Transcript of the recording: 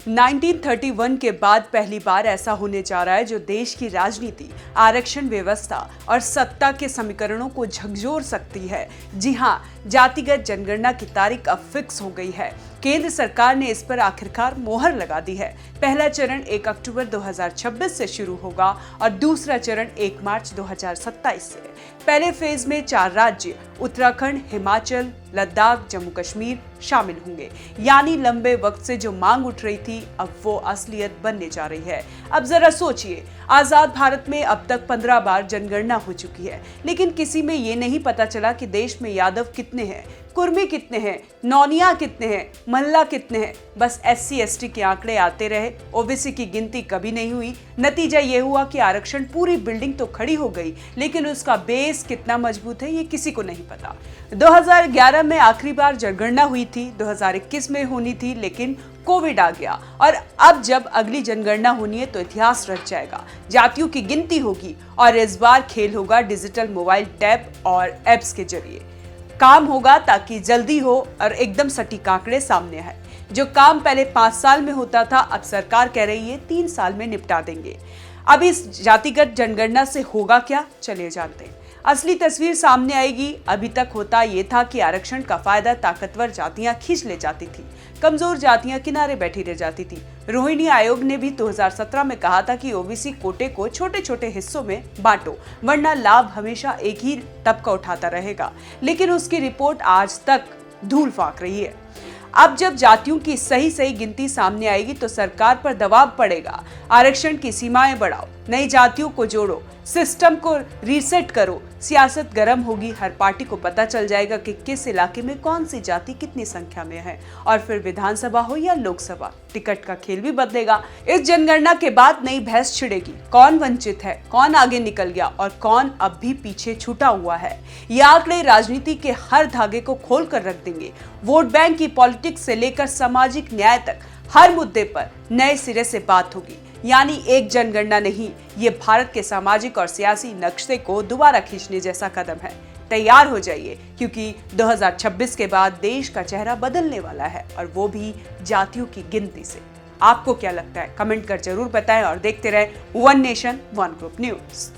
1931 के बाद पहली बार ऐसा होने जा रहा है जो देश की राजनीति, आरक्षण व्यवस्था और सत्ता के समीकरणों को झकझोर सकती है। जी हां, जातिगत जनगणना की तारीख अब फिक्स हो गई है। केंद्र सरकार ने इस पर आखिरकार मोहर लगा दी है। पहला चरण 1 अक्टूबर 2026 से शुरू होगा और दूसरा चरण 1 मार्च 2027 से। पहले फेज में 4 राज्य उत्तराखंड, हिमाचल, लद्दाख, जम्मू कश्मीर शामिल होंगे। यानी लंबे वक्त से जो मांग उठ रही थी, अब वो असलियत बनने जा रही है। अब जरा सोचिए, आजाद भारत में अब तक 15 बार जनगणना हो चुकी है, लेकिन किसी में ये नहीं पता चला कि देश में यादव कितने हैं, कुर्मी कितने हैं, नौनिया कितने हैं, मल्ला कितने हैं। बस SC ST के आंकड़े आते रहे, OBC की गिनती कभी नहीं हुई। नतीजा ये हुआ कि आरक्षण पूरी बिल्डिंग तो खड़ी हो गई, लेकिन उसका बेस कितना मजबूत है ये किसी को नहीं पता। 2011 में आखिरी बार जनगणना हुई थी, 2021 में होनी थी, लेकिन कोविड आ गया और अब जब अगली जनगणना होनी है तो इतिहास रच जाएगा। जातियों की गिनती होगी और इस बार खेल होगा डिजिटल मोबाइल टैब और एप्स के जरिए। काम होगा ताकि जल्दी हो और एकदम सटीक आंकड़े सामने आए। जो काम पहले 5 साल में होता था, अब सरकार कह रही है 3 साल में निपटा देंगे। अब इस जातिगत जनगणना से होगा क्या, चलिए जानते हैं। असली तस्वीर सामने आएगी। अभी तक होता ये था कि आरक्षण का फायदा ताकतवर जातियां खींच ले जाती थी, कमजोर जातियां किनारे बैठी रह जाती थी। रोहिणी आयोग ने भी 2017 में कहा था कि OBC कोटे को छोटे छोटे हिस्सों में बांटो, वरना लाभ हमेशा एक ही तबका उठाता रहेगा। लेकिन उसकी रिपोर्ट आज तक धूल फांक रही है। अब जब जातियों की सही गिनती सामने आएगी तो सरकार पर दबाव पड़ेगा। आरक्षण की सीमाएं बढ़ाओ, नई जातियों को जोड़ो, सिस्टम को रीसेट करो। सियासत गर्म होगी, हर पार्टी को पता चल जाएगा कि किस इलाके में कौन सी जाति कितनी संख्या में है। और फिर विधानसभा हो या लोकसभा, टिकट का खेल भी बदलेगा। इस जनगणना के बाद नई बहस छिड़ेगी, कौन वंचित है, कौन आगे निकल गया और कौन अब भी पीछे छूटा हुआ है। ये आंकड़े राजनीति के हर धागे को खोल कर रख देंगे। वोट बैंक की पॉलिटिक्स से लेकर सामाजिक न्याय तक हर मुद्दे पर नए सिरे से बात होगी। यानी एक जनगणना नहीं, ये भारत के सामाजिक और सियासी नक्शे को दोबारा खींचने जैसा कदम है। तैयार हो जाइए, क्योंकि 2026 के बाद देश का चेहरा बदलने वाला है, और वो भी जातियों की गिनती से। आपको क्या लगता है, कमेंट कर जरूर बताएं और देखते रहें one nation one group news.